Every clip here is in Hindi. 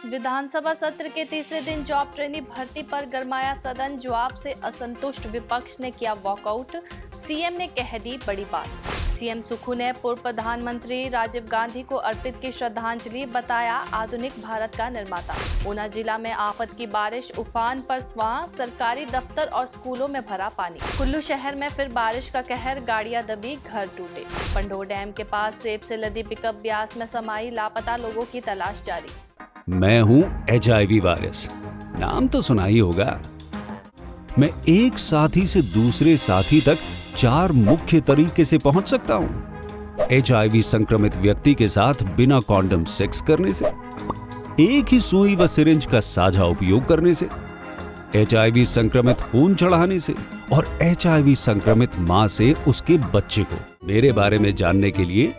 विधानसभा सत्र के तीसरे दिन जॉब ट्रेनी भर्ती पर गरमाया सदन। जवाब से असंतुष्ट विपक्ष ने किया वॉकआउट। सीएम ने कह दी बड़ी बात। सीएम सुक्खू ने पूर्व प्रधानमंत्री राजीव गांधी को अर्पित की श्रद्धांजलि, बताया आधुनिक भारत का निर्माता। ऊना जिला में आफत की बारिश, उफान पर स्वां, सरकारी दफ्तर और स्कूलों में भरा पानी। कुल्लू शहर में फिर बारिश का कहर, गाड़ियां दबी, घर टूटे। पंडोह डैम के पास सेब से लदी पिकअप ब्यास में समाई, लापता लोगों की तलाश जारी। मैं हूं HIV वायरस, नाम तो सुना ही होगा। मैं एक साथी से दूसरे साथी तक 4 मुख्य तरीके से पहुंच सकता हूं। HIV संक्रमित व्यक्ति के साथ बिना कॉन्डम सेक्स करने से, एक ही सुई व सिरिंज का साझा उपयोग करने से, HIV संक्रमित खून चढ़ाने से और HIV संक्रमित मां से उसके बच्चे को। मेरे बारे में जानने के लिए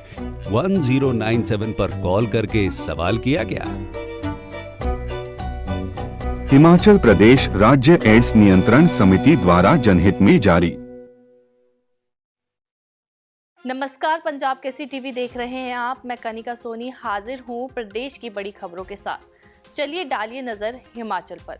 1097 पर कॉल करके सवाल किया गया। हिमाचल प्रदेश राज्य एड्स नियंत्रण समिति द्वारा जनहित में जारी। नमस्कार, पंजाब केसरी टीवी देख रहे हैं आप। मैं कनिका सोनी हाजिर हूं प्रदेश की बड़ी खबरों के साथ। चलिए डालिए नजर हिमाचल पर।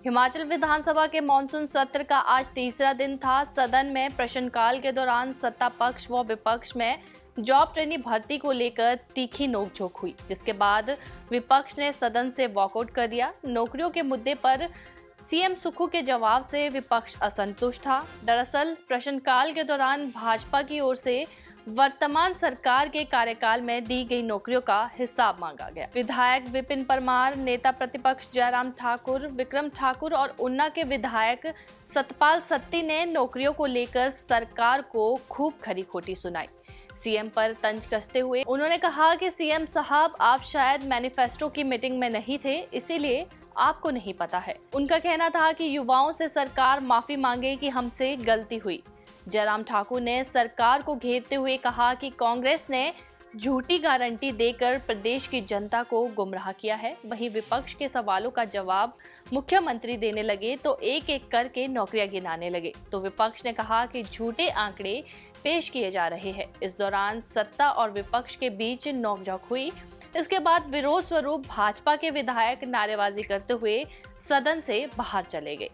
हिमाचल विधानसभा के मॉनसून सत्र का आज तीसरा दिन था। सदन में प्रश्नकाल के दौरान सत्ता पक्ष व विपक्ष में जॉब ट्रेनी भर्ती को लेकर तीखी नोकझोंक हुई, जिसके बाद विपक्ष ने सदन से वॉकआउट कर दिया। नौकरियों के मुद्दे पर सीएम सुक्खू के जवाब से विपक्ष असंतुष्ट था। दरअसल प्रश्नकाल के दौरान भाजपा की ओर से वर्तमान सरकार के कार्यकाल में दी गई नौकरियों का हिसाब मांगा गया। विधायक विपिन परमार, नेता प्रतिपक्ष जयराम ठाकुर, विक्रम ठाकुर और ऊना के विधायक सतपाल सत्ती ने नौकरियों को लेकर सरकार को खूब खरी खोटी सुनाई। सीएम पर तंज कसते हुए उन्होंने कहा कि सीएम साहब, आप शायद मैनिफेस्टो की मीटिंग में नहीं थे, इसीलिए आपको नहीं पता है। उनका कहना था कि युवाओं से सरकार माफी मांगे कि हमसे गलती हुई। जयराम ठाकुर ने सरकार को घेरते हुए कहा कि कांग्रेस ने झूठी गारंटी देकर प्रदेश की जनता को गुमराह किया है। वहीं विपक्ष के सवालों का जवाब मुख्यमंत्री देने लगे तो एक एक करके नौकरियां गिनाने लगे। तो विपक्ष ने कहा कि झूठे आंकड़े पेश किए जा रहे हैं। इस दौरान सत्ता और विपक्ष के बीच नोकझोंक हुई। इसके बाद विरोध स्वरूप भाजपा के विधायक नारेबाजी करते हुए सदन से बाहर चले गए।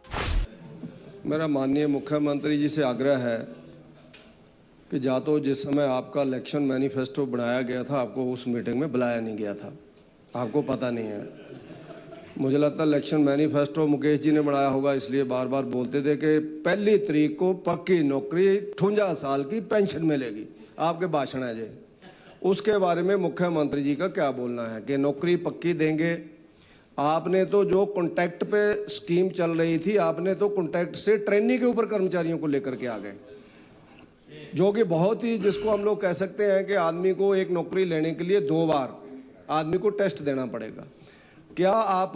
मेरा माननीय मुख्यमंत्री जी से आग्रह है कि या तो जिस समय आपका इलेक्शन मैनिफेस्टो बनाया गया था, आपको उस मीटिंग में बुलाया नहीं गया था, आपको पता नहीं है। मुझे लगता है इलेक्शन मैनिफेस्टो मुकेश जी ने बनाया होगा, इसलिए बार बार बोलते थे कि 1 तारीख को पक्की नौकरी 58 साल की पेंशन मिलेगी। आपके भाषण है जी, उसके बारे में मुख्यमंत्री जी का क्या बोलना है कि नौकरी पक्की देंगे। आपने तो जो कॉन्ट्रैक्ट पे स्कीम चल रही थी, आपने तो कॉन्ट्रैक्ट से ट्रेनिंग के ऊपर कर्मचारियों को लेकर के आ गए, जो कि बहुत ही, जिसको हम लोग कह सकते हैं कि आदमी को एक नौकरी लेने के लिए 2 बार आदमी को टेस्ट देना पड़ेगा। क्या आप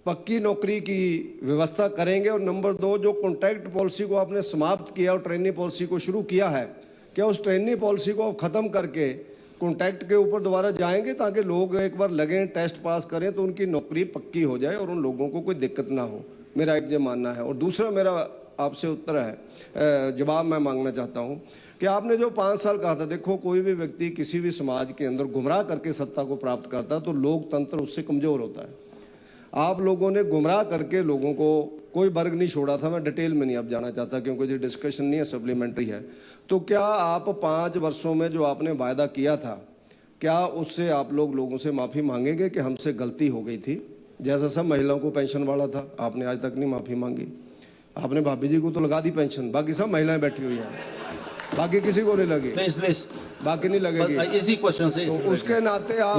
पक्की नौकरी की व्यवस्था करेंगे? और नंबर 2, जो कॉन्ट्रैक्ट पॉलिसी को आपने समाप्त किया और ट्रेनिंग पॉलिसी को शुरू किया है, क्या उस ट्रेनिंग पॉलिसी को ख़त्म करके कॉन्ट्रैक्ट के ऊपर दोबारा जाएंगे, ताकि लोग एक बार लगें, टेस्ट पास करें तो उनकी नौकरी पक्की हो जाए और उन लोगों को कोई दिक्कत ना हो? मेरा एक ये मानना है। और दूसरा मेरा आपसे उत्तर है, जवाब मैं मांगना चाहता हूँ कि आपने जो 5 साल कहा था, देखो कोई भी व्यक्ति किसी भी समाज के अंदर गुमराह करके सत्ता को प्राप्त करता है तो लोकतंत्र उससे कमज़ोर होता है। आप लोगों ने गुमराह करके लोगों को कोई वर्ग नहीं छोड़ा था। मैं डिटेल में नहीं अब जाना चाहता क्योंकि ये डिस्कशन नहीं है, सप्लीमेंट्री है। तो क्या आप 5 वर्षों में जो आपने वायदा किया था, क्या उससे आप लोगों से माफ़ी मांगेंगे कि हमसे गलती हो गई थी? जैसा सब महिलाओं को पेंशन वाला था, आपने आज तक नहीं माफ़ी मांगी। आपने भाभी जी को तो लगा दी पेंशन, बाकी सब महिलाएं बैठी हुई हैं, बाकी किसी को नहीं लगी। प्लीज बाकी नहीं लगेगी। इसी क्वेश्चन से तो उसके नाते आप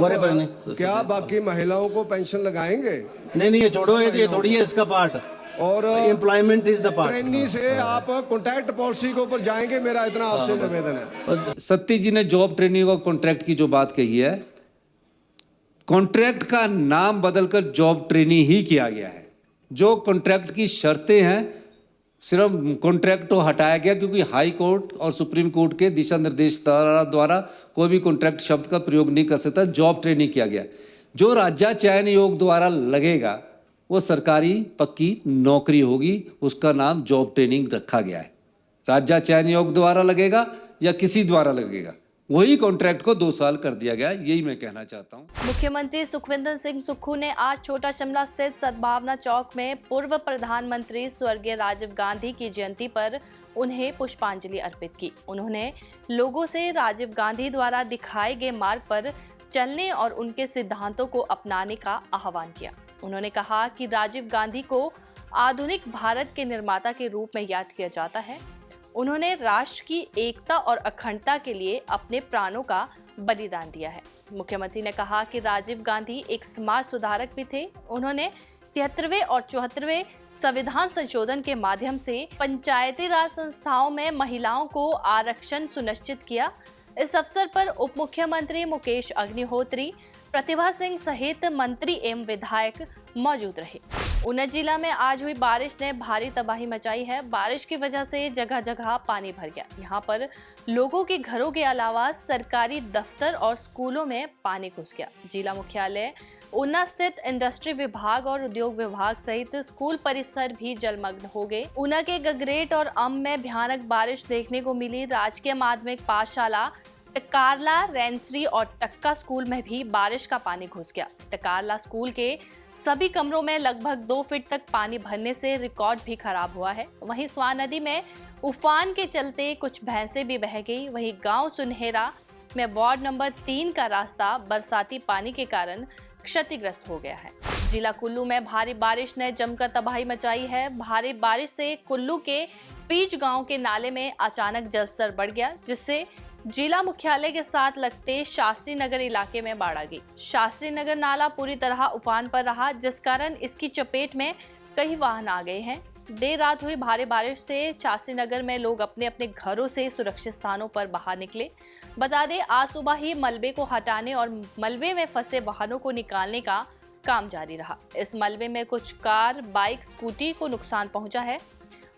क्या बाकी महिलाओं को पेंशन लगाएंगे? नहीं, ये छोड़ो, ये थोड़ी है इसका पार्ट, और employment is the part. Training से आप कॉन्ट्रैक्ट पॉलिसी के ऊपर जाएंगे, मेरा इतना आपसे निवेदन है। सत्ती जी ने जॉब ट्रेनिंग और कॉन्ट्रैक्ट की जो बात कही है, कॉन्ट्रैक्ट का नाम बदलकर जॉब ट्रेनिंग ही किया गया है। जो कॉन्ट्रैक्ट की शर्तें हैं, सिर्फ कॉन्ट्रैक्ट को हटाया गया क्योंकि हाई कोर्ट और सुप्रीम कोर्ट के दिशा निर्देश द्वारा कोई भी कॉन्ट्रैक्ट शब्द का प्रयोग नहीं कर सकता। जॉब ट्रेनिंग किया गया। जो राज्य चयन आयोग द्वारा लगेगा वो सरकारी पक्की नौकरी होगी, उसका नाम जॉब ट्रेनिंग रखा गया है। राज्य चयन आयोग द्वारा लगेगा या किसी द्वारा लगेगा, वही कॉन्ट्रैक्ट को 2 साल कर दिया गया, यही मैं कहना चाहता हूँ। मुख्यमंत्री सुखविंदर सिंह सुक्खू ने आज छोटा शिमला स्थित सद्भावना चौक में पूर्व प्रधानमंत्री स्वर्गीय राजीव गांधी की जयंती पर उन्हें पुष्पांजलि अर्पित की। उन्होंने लोगों से राजीव गांधी द्वारा दिखाए गए मार्ग पर चलने और उनके सिद्धांतों को अपनाने का आह्वान किया। उन्होंने कहा कि राजीव गांधी को आधुनिक भारत के निर्माता के रूप में याद किया जाता है। उन्होंने राष्ट्र की एकता और अखंडता के लिए अपने प्राणों का बलिदान दिया है। मुख्यमंत्री ने कहा कि राजीव गांधी एक समाज सुधारक भी थे। उन्होंने 73वें और 74वें संविधान संशोधन के माध्यम से पंचायती राज संस्थाओं में महिलाओं को आरक्षण सुनिश्चित किया। इस अवसर पर उप मुख्यमंत्री मुकेश अग्निहोत्री, प्रतिभा सिंह सहित मंत्री एवं विधायक मौजूद रहे। ऊना जिला में आज हुई बारिश ने भारी तबाही मचाई है। बारिश की वजह से जगह जगह पानी भर गया। यहाँ पर लोगों के घरों के अलावा सरकारी दफ्तर और स्कूलों में पानी घुस गया। जिला मुख्यालय ऊना स्थित इंडस्ट्री विभाग और उद्योग विभाग सहित स्कूल परिसर भी जलमग्न हो गए। ऊना के गगरेट और अम में भयानक बारिश देखने को मिली। राजकीय माध्यमिक पाठशाला टकारला, रेंसरी और टक्का स्कूल में भी बारिश का पानी घुस गया। टकारला स्कूल के सभी कमरों में लगभग 2 फीट तक पानी भरने से रिकॉर्ड भी खराब हुआ है। वहीं स्वां नदी में उफान के चलते कुछ भैंसें भी बह गई। वहीं गांव सुनहेरा में वार्ड नंबर 3 का रास्ता बरसाती पानी के कारण क्षतिग्रस्त हो गया है। जिला कुल्लू में भारी बारिश ने जमकर तबाही मचाई है। भारी बारिश से कुल्लू के पीच गांव के नाले में अचानक जलस्तर बढ़ गया, जिससे जिला मुख्यालय के साथ लगते शास्त्री नगर इलाके में बाढ़ आ गई। शास्त्री नगर नाला पूरी तरह उफान पर रहा, जिस कारण इसकी चपेट में कई वाहन आ गए हैं। देर रात हुई भारी बारिश से शास्त्री नगर में लोग अपने अपने घरों से सुरक्षित स्थानों पर बाहर निकले। बता दें, आज सुबह ही मलबे को हटाने और मलबे में फंसे वाहनों को निकालने का काम जारी रहा। इस मलबे में कुछ कार, बाइक, स्कूटी को नुकसान पहुंचा है।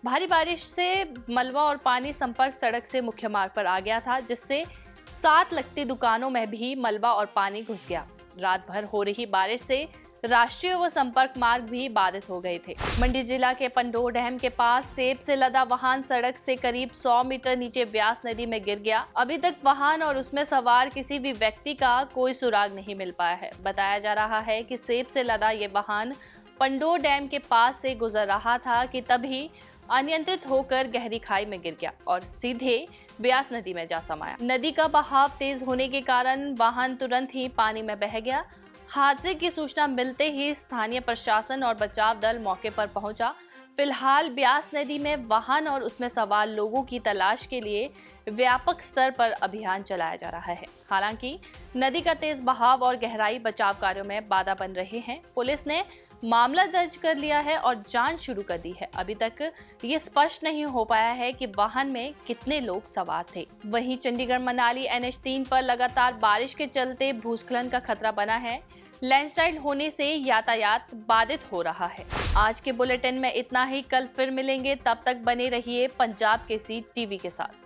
भारी बारिश से मलबा और पानी संपर्क सड़क से मुख्य मार्ग पर आ गया था, जिससे साथ लगती दुकानों में भी मलबा और पानी घुस गया। रात भर हो रही बारिश से राष्ट्रीय व संपर्क मार्ग भी बाधित हो गए थे। मंडी जिला के पंडोह डैम के पास सेब से लदा वाहन सड़क से करीब 100 मीटर नीचे ब्यास नदी में गिर गया। अभी तक वाहन और उसमें सवार किसी भी व्यक्ति का कोई सुराग नहीं मिल पाया है। बताया जा रहा है कि सेब से लदा ये वाहन पंडोह डैम के पास से गुजर रहा था कि तभी अनियंत्रित होकर गहरी खाई में गिर गया और सीधे ब्यास नदी में जा समाया। नदी का बहाव तेज होने के कारण वाहन तुरंत ही पानी में बह गया। हादसे की सूचना मिलते ही स्थानीय प्रशासन और बचाव दल मौके पर पहुंचा। फिलहाल ब्यास नदी में वाहन और उसमें सवार लोगों की तलाश के लिए व्यापक स्तर पर अभियान चलाया जा रहा है। हालांकि नदी का तेज बहाव और गहराई बचाव कार्यों में बाधा बन रहे हैं। पुलिस ने मामला दर्ज कर लिया है और जांच शुरू कर दी है। अभी तक ये स्पष्ट नहीं हो पाया है कि वाहन में कितने लोग सवार थे। वहीं चंडीगढ़ मनाली NH3 पर लगातार बारिश के चलते भूस्खलन का खतरा बना है। लैंडस्लाइड होने से यातायात बाधित हो रहा है। आज के बुलेटिन में इतना ही। कल फिर मिलेंगे, तब तक बने रहिए पंजाब केसरी टीवी के साथ।